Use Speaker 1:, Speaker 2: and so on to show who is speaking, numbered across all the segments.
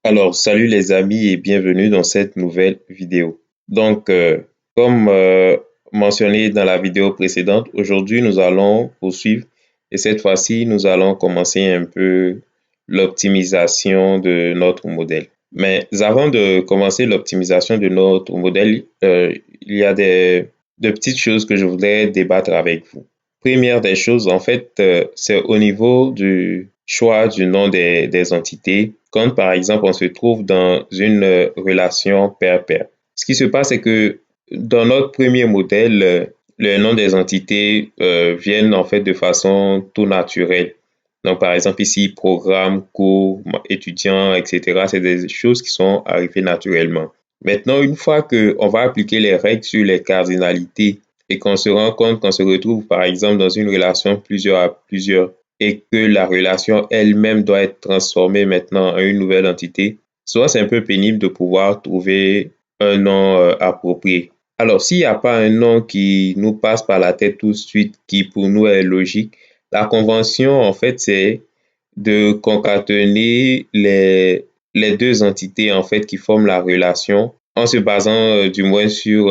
Speaker 1: Alors, salut les amis et bienvenue dans cette nouvelle vidéo. Donc, comme mentionné dans la vidéo précédente, aujourd'hui nous allons poursuivre et cette fois-ci nous allons commencer un peu l'optimisation de notre modèle. Mais avant de commencer l'optimisation de notre modèle, il y a de petites choses que je voudrais débattre avec vous. Première des choses, en fait, c'est au niveau du choix du nom des entités, quand par exemple on se trouve dans une relation pair-pair. Ce qui se passe, c'est que dans notre premier modèle, le nom des entités viennent en fait de façon tout naturelle. Donc, par exemple, ici, programme, cours, étudiant, etc., c'est des choses qui sont arrivées naturellement. Maintenant, une fois qu'on va appliquer les règles sur les cardinalités et qu'on se rend compte qu'on se retrouve, par exemple, dans une relation plusieurs à plusieurs et que la relation elle-même doit être transformée maintenant en une nouvelle entité, soit c'est un peu pénible de pouvoir trouver un nom approprié. Alors, s'il n'y a pas un nom qui nous passe par la tête tout de suite, qui pour nous est logique, la convention, en fait, c'est de concaténer les deux entités, en fait, qui forment la relation en se basant du moins sur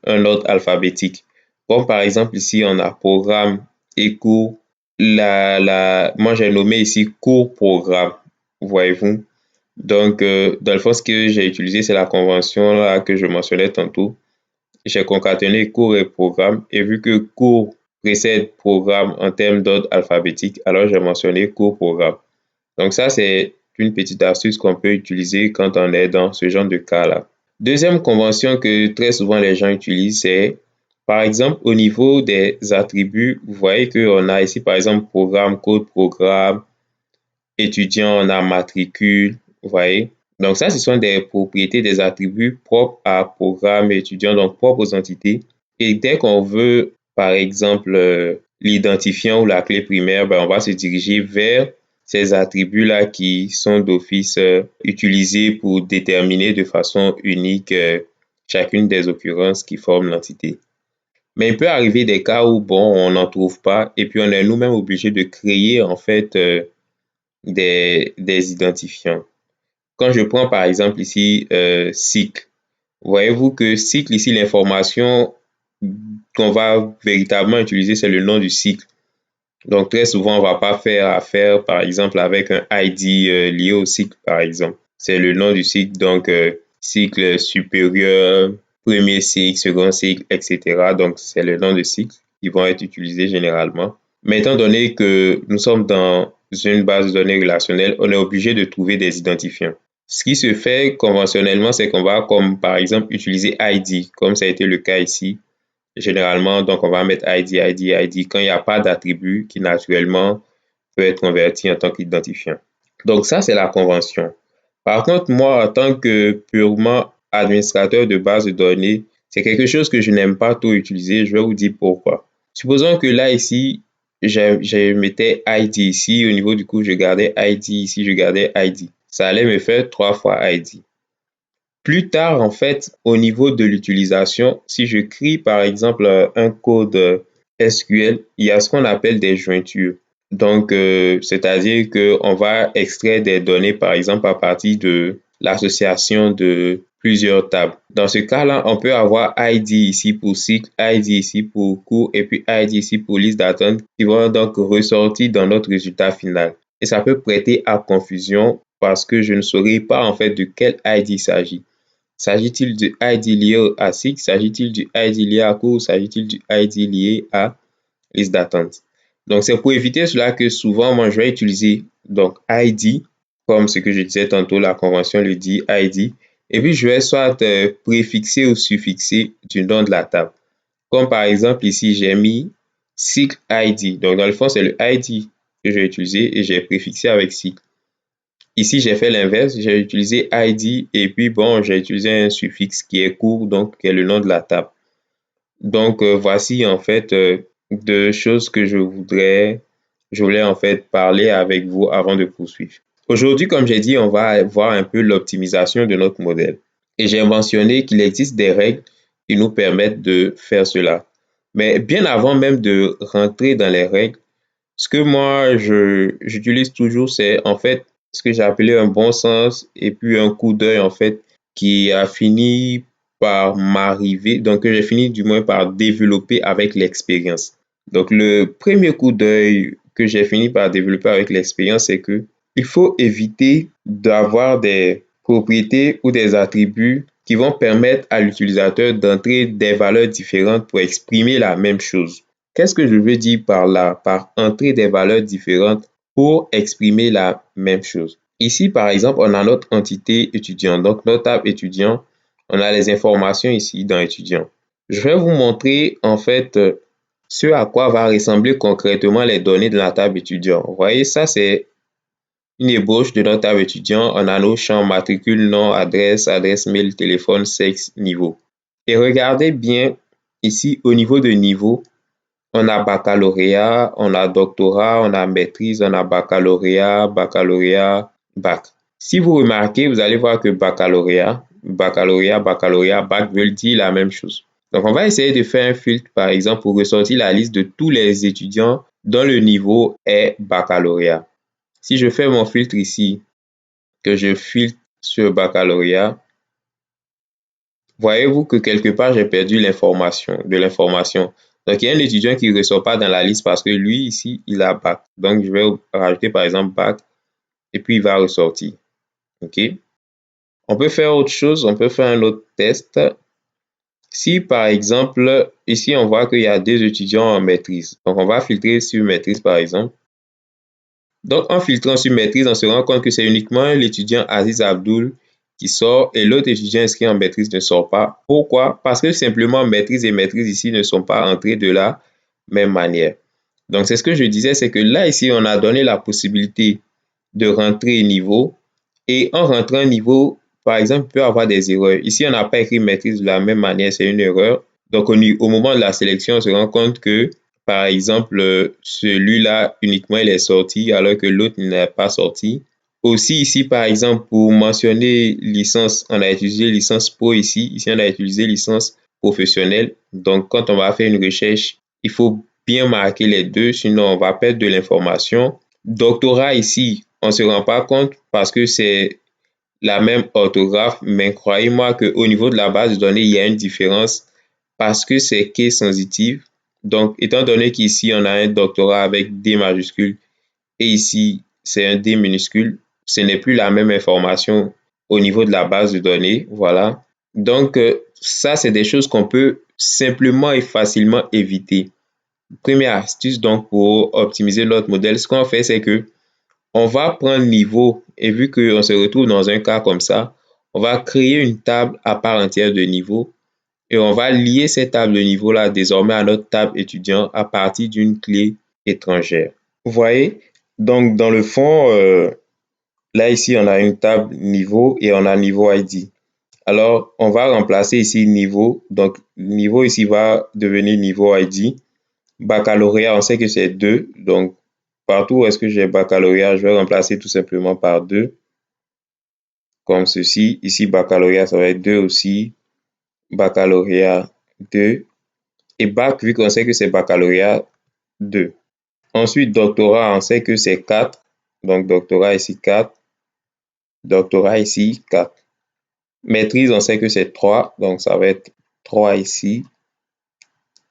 Speaker 1: un ordre alphabétique. Comme par exemple, ici, on a programme et cours. Moi, j'ai nommé ici cours programme, voyez-vous. Donc, dans le fond, ce que j'ai utilisé, c'est la convention là que je mentionnais tantôt. J'ai concaténé cours et programme et vu que cours précède programme en termes d'ordre alphabétique, alors j'ai mentionné cours programme. Donc ça, c'est une petite astuce qu'on peut utiliser quand on est dans ce genre de cas-là. Deuxième convention que très souvent les gens utilisent, c'est par exemple au niveau des attributs, vous voyez qu'on a ici par exemple programme, code programme, étudiant, on a matricule, vous voyez. Donc ça, ce sont des propriétés, des attributs propres à programme étudiant, donc propres aux entités. Et dès qu'on veut, par exemple, l'identifiant ou la clé primaire, ben, on va se diriger vers ces attributs-là qui sont d'office utilisés pour déterminer de façon unique chacune des occurrences qui forment l'entité. Mais il peut arriver des cas où, bon, on n'en trouve pas et puis on est nous-mêmes obligés de créer, en fait, des identifiants. Quand je prends par exemple ici cycle, voyez-vous que cycle, ici, l'information qu'on va véritablement utiliser, c'est le nom du cycle. Donc, très souvent, on ne va pas faire affaire, par exemple, avec un ID lié au cycle, par exemple. C'est le nom du cycle, donc cycle supérieur, premier cycle, second cycle, etc. Donc, c'est le nom de cycle qui vont être utilisés généralement. Mais étant donné que nous sommes dans une base de données relationnelle, on est obligé de trouver des identifiants. Ce qui se fait conventionnellement, c'est qu'on va, comme par exemple, utiliser ID, comme ça a été le cas ici. Généralement, donc, on va mettre ID, ID, ID quand il n'y a pas d'attribut qui naturellement peut être converti en tant qu'identifiant. Donc, ça, c'est la convention. Par contre, moi, en tant que purement administrateur de base de données, c'est quelque chose que je n'aime pas trop utiliser. Je vais vous dire pourquoi. Supposons que là, ici, je mettais ID ici. Au niveau du coup, je gardais ID ici, je gardais ID. Ça allait me faire 3 fois ID. Plus tard, en fait, au niveau de l'utilisation, si je crée par exemple un code SQL, il y a ce qu'on appelle des jointures. Donc, c'est-à-dire qu'on va extraire des données, par exemple, à partir de l'association de plusieurs tables. Dans ce cas-là, on peut avoir ID ici pour cycle, ID ici pour cours et puis ID ici pour liste d'attente qui vont donc ressortir dans notre résultat final. Et ça peut prêter à confusion parce que je ne saurais pas en fait de quel ID il s'agit. S'agit-il du ID lié à cycle? S'agit-il du ID lié à cours? S'agit-il du ID lié à liste d'attente? Donc, c'est pour éviter cela que souvent, moi, je vais utiliser donc ID, comme ce que je disais tantôt, la convention le dit, ID, et puis je vais soit préfixer ou suffixer du nom de la table. Comme par exemple, ici, j'ai mis cycle ID. Donc, dans le fond, c'est le ID que j'ai utilisé et j'ai préfixé avec cycle. Ici, j'ai fait l'inverse, j'ai utilisé ID et puis bon, j'ai utilisé un suffixe qui est court, donc qui est le nom de la table. Donc, voici en fait deux choses que je voulais en fait parler avec vous avant de poursuivre. Aujourd'hui, comme j'ai dit, on va voir un peu l'optimisation de notre modèle. Et j'ai mentionné qu'il existe des règles qui nous permettent de faire cela. Mais bien avant même de rentrer dans les règles, Ce que moi, j'utilise toujours, c'est en fait ce que j'ai appelé un bon sens et puis un coup d'œil, en fait, qui a fini par m'arriver, donc que j'ai fini du moins par développer avec l'expérience. Donc, le premier coup d'œil que j'ai fini par développer avec l'expérience, c'est que il faut éviter d'avoir des propriétés ou des attributs qui vont permettre à l'utilisateur d'entrer des valeurs différentes pour exprimer la même chose. Qu'est-ce que je veux dire par là, par entrer des valeurs différentes pour exprimer la même chose? Ici, par exemple, on a notre entité étudiant, donc notre table étudiant. On a les informations ici dans étudiant. Je vais vous montrer en fait ce à quoi va ressembler concrètement les données de la table étudiant. Vous voyez, ça c'est une ébauche de notre table étudiant. On a nos champs matricule, nom, adresse, adresse mail, téléphone, sexe, niveau. Et regardez bien ici au niveau de niveau, on a baccalauréat, on a doctorat, on a maîtrise, on a baccalauréat, baccalauréat, bac. Si vous remarquez, vous allez voir que baccalauréat, baccalauréat, baccalauréat, bac veulent dire la même chose. Donc, on va essayer de faire un filtre, par exemple, pour ressortir la liste de tous les étudiants dont le niveau est baccalauréat. Si je fais mon filtre ici, que je filtre sur baccalauréat, voyez-vous que quelque part, j'ai perdu de l'information. Donc, il y a un étudiant qui ne ressort pas dans la liste parce que lui, ici, il a bac. Donc, je vais rajouter, par exemple, bac et puis il va ressortir. OK? On peut faire autre chose, on peut faire un autre test. Si, par exemple, ici, on voit qu'il y a deux étudiants en maîtrise. Donc, on va filtrer sur maîtrise, par exemple. Donc, en filtrant sur maîtrise, on se rend compte que c'est uniquement l'étudiant Aziz Abdoul qui sort et l'autre étudiant inscrit en maîtrise ne sort pas. Pourquoi? Parce que simplement maîtrise et maîtrise ici ne sont pas entrés de la même manière. Donc, c'est ce que je disais, c'est que là, ici, on a donné la possibilité de rentrer niveau et en rentrant niveau, par exemple, il peut y avoir des erreurs. Ici, on n'a pas écrit maîtrise de la même manière, c'est une erreur. Donc, au moment de la sélection, on se rend compte que par exemple, celui-là uniquement il est sorti alors que l'autre n'est pas sorti. Aussi ici, par exemple, pour mentionner licence, on a utilisé licence pro ici. Ici, on a utilisé licence professionnelle. Donc, quand on va faire une recherche, il faut bien marquer les deux, sinon on va perdre de l'information. Doctorat ici, on ne se rend pas compte parce que c'est la même orthographe, mais croyez-moi qu'au niveau de la base de données, il y a une différence parce que c'est case sensitive. Donc, étant donné qu'ici, on a un doctorat avec D majuscule et ici, c'est un D minuscule, ce n'est plus la même information au niveau de la base de données. Voilà. Donc, ça, c'est des choses qu'on peut simplement et facilement éviter. Première astuce, donc, pour optimiser notre modèle, ce qu'on fait, c'est que on va prendre niveau et vu qu'on se retrouve dans un cas comme ça, on va créer une table à part entière de niveau et on va lier cette table de niveau-là désormais à notre table étudiant à partir d'une clé étrangère. Vous voyez? Donc, dans le fond, là, ici, on a une table niveau et on a niveau ID. Alors, on va remplacer ici niveau. Donc, niveau ici va devenir niveau ID. Baccalauréat, on sait que c'est 2. Donc, partout où est-ce que j'ai baccalauréat, je vais remplacer tout simplement par 2. Comme ceci. Ici, baccalauréat, ça va être 2 aussi. Baccalauréat 2. Et bac, vu qu'on sait que c'est baccalauréat 2. Ensuite, doctorat, on sait que c'est 4. Donc, doctorat ici 4. Doctorat ici 4. Maîtrise, on sait que c'est 3. Donc, ça va être 3 ici.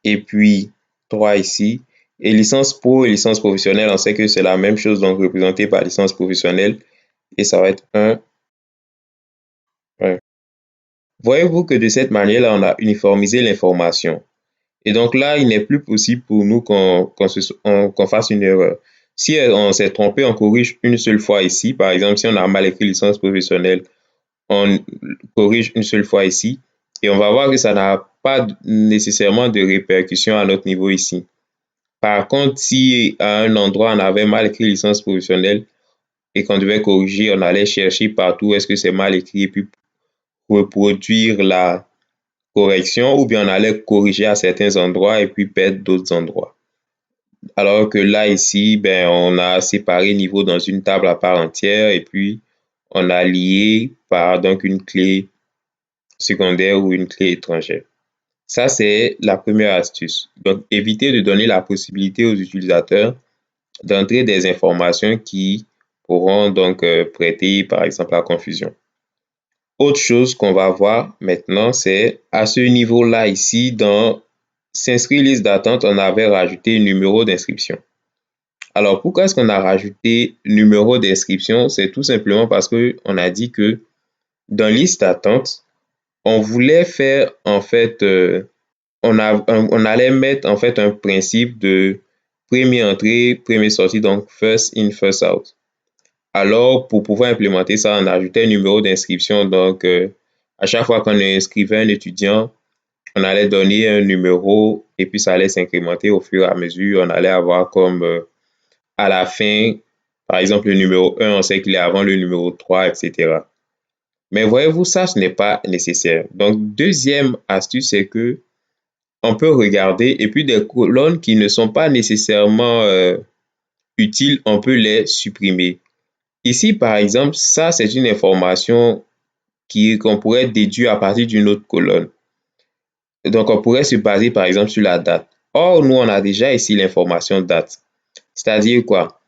Speaker 1: Et puis, 3 ici. Et licence pro et licence professionnelle, on sait que c'est la même chose, donc représenté par licence professionnelle. Et ça va être 1. Voyez-vous que de cette manière-là, on a uniformisé l'information. Et donc là, il n'est plus possible pour nous qu'on fasse une erreur. Si on s'est trompé, on corrige une seule fois ici. Par exemple, si on a mal écrit licence professionnelle, on corrige une seule fois ici. Et on va voir que ça n'a pas nécessairement de répercussion à notre niveau ici. Par contre, si à un endroit, on avait mal écrit licence professionnelle et qu'on devait corriger, on allait chercher partout est-ce que c'est mal écrit et puis reproduire la correction ou bien on allait corriger à certains endroits et puis perdre d'autres endroits. Alors que là, ici, ben, on a séparé niveau dans une table à part entière et puis on a lié par donc une clé secondaire ou une clé étrangère. Ça, c'est la première astuce. Donc, éviter de donner la possibilité aux utilisateurs d'entrer des informations qui pourront donc prêter, par exemple, à confusion. Autre chose qu'on va voir maintenant, c'est à ce niveau-là ici, dans s'inscrire liste d'attente, on avait rajouté numéro d'inscription. Alors, pourquoi est-ce qu'on a rajouté numéro d'inscription? C'est tout simplement parce qu'on a dit que dans liste d'attente, on voulait faire en fait, on allait mettre en fait un principe de premier entrée, premier sortie, donc first in, first out. Alors, pour pouvoir implémenter ça, on a ajouté un numéro d'inscription. Donc, à chaque fois qu'on inscrivait un étudiant, on allait donner un numéro et puis ça allait s'incrémenter au fur et à mesure. On allait avoir comme à la fin, par exemple, le numéro 1, on sait qu'il est avant le numéro 3, etc. Mais voyez-vous, ça, ce n'est pas nécessaire. Donc, deuxième astuce, c'est que on peut regarder et puis des colonnes qui ne sont pas nécessairement utiles, on peut les supprimer. Ici, par exemple, ça, c'est une information qu'on pourrait déduire à partir d'une autre colonne. Donc, on pourrait se baser, par exemple, sur la date. Or, nous, on a déjà ici l'information date. C'est-à-dire quoi?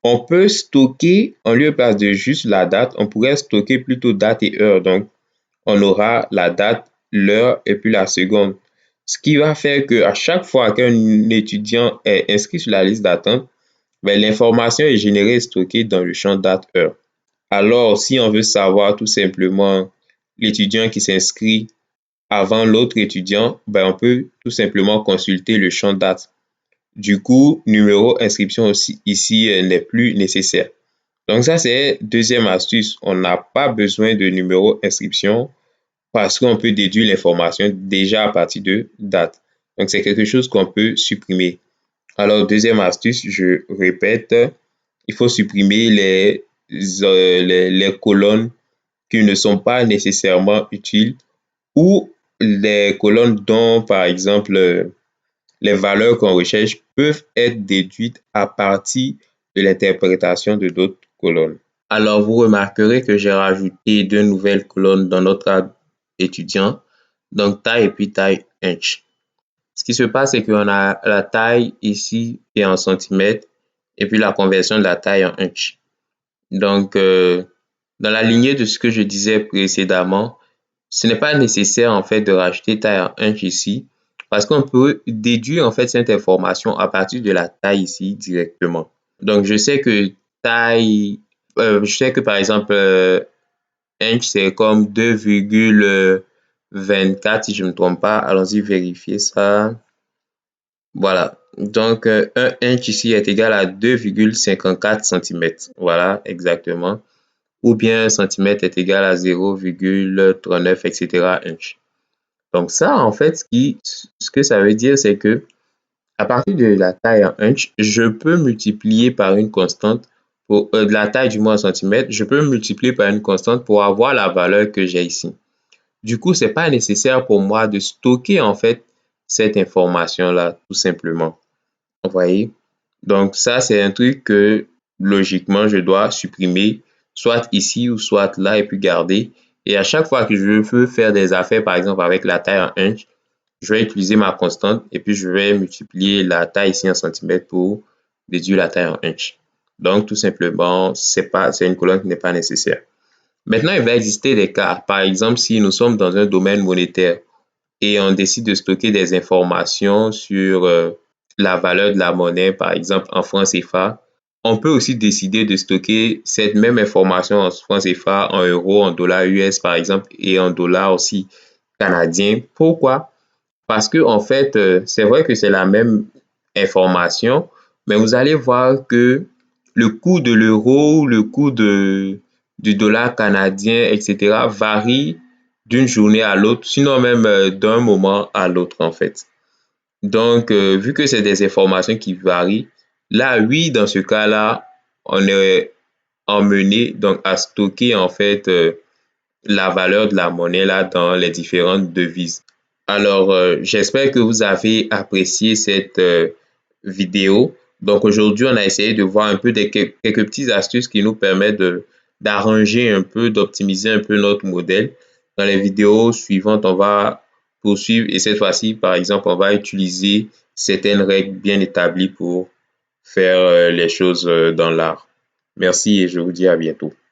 Speaker 1: On peut stocker, en lieu et place de juste la date, on pourrait stocker plutôt date et heure. Donc, on aura la date, l'heure et puis la seconde. Ce qui va faire qu'à chaque fois qu'un étudiant est inscrit sur la liste d'attente, l'information est générée et stockée dans le champ date-heure. Alors, si on veut savoir tout simplement l'étudiant qui s'inscrit avant l'autre étudiant, on peut tout simplement consulter le champ date. Du coup, numéro inscription aussi ici n'est plus nécessaire. Donc ça, c'est deuxième astuce. On n'a pas besoin de numéro inscription parce qu'on peut déduire l'information déjà à partir de date. Donc c'est quelque chose qu'on peut supprimer. Alors, deuxième astuce, je répète, il faut supprimer les colonnes qui ne sont pas nécessairement utiles ou les colonnes dont, par exemple, les valeurs qu'on recherche peuvent être déduites à partir de l'interprétation de d'autres colonnes. Alors, vous remarquerez que j'ai rajouté deux nouvelles colonnes dans notre cadre étudiant, donc taille et puis taille inch. Ce qui se passe, c'est qu'on a la taille ici qui est en centimètres et puis la conversion de la taille en inch. Donc, dans la lignée de ce que je disais précédemment, ce n'est pas nécessaire en fait de rajouter taille en inch ici parce qu'on peut déduire en fait cette information à partir de la taille ici directement. Donc, je sais que par exemple, inch c'est comme 2,24 si je ne me trompe pas. Allons-y vérifier ça. Voilà. Donc, un inch ici est égal à 2,54 cm. Voilà, exactement. Ou bien un centimètre est égal à 0,39, etc. inch. Donc ça, en fait, ce que ça veut dire, c'est que à partir de la taille en inch, je peux multiplier par une constante, de la taille du moins en centimètres, je peux multiplier par une constante pour avoir la valeur que j'ai ici. Du coup, ce n'est pas nécessaire pour moi de stocker en fait cette information-là, tout simplement. Vous voyez? Donc ça, c'est un truc que logiquement, je dois supprimer, soit ici ou soit là, et puis garder. Et à chaque fois que je veux faire des affaires, par exemple avec la taille en inch, je vais utiliser ma constante et puis je vais multiplier la taille ici en centimètres pour déduire la taille en inch. Donc, tout simplement, c'est une colonne qui n'est pas nécessaire. Maintenant, il va exister des cas. Par exemple, si nous sommes dans un domaine monétaire et on décide de stocker des informations sur la valeur de la monnaie, par exemple en francs CFA, on peut aussi décider de stocker cette même information en francs CFA, en euros, en dollars US, par exemple, et en dollars aussi canadiens. Pourquoi? Parce que, en fait, c'est vrai que c'est la même information, mais vous allez voir que le coût de l'euro, le coût du dollar canadien, etc., varie d'une journée à l'autre, sinon même d'un moment à l'autre, en fait. Donc, vu que c'est des informations qui varient, là, oui, dans ce cas-là, on est emmené donc à stocker, en fait, la valeur de la monnaie là dans les différentes devises. Alors, j'espère que vous avez apprécié cette vidéo. Donc, aujourd'hui, on a essayé de voir un peu quelques petites astuces qui nous permettent d'arranger un peu, d'optimiser un peu notre modèle. Dans les vidéos suivantes, on va poursuivre et cette fois-ci, par exemple, on va utiliser certaines règles bien établies pour faire les choses dans l'art. Merci et je vous dis à bientôt.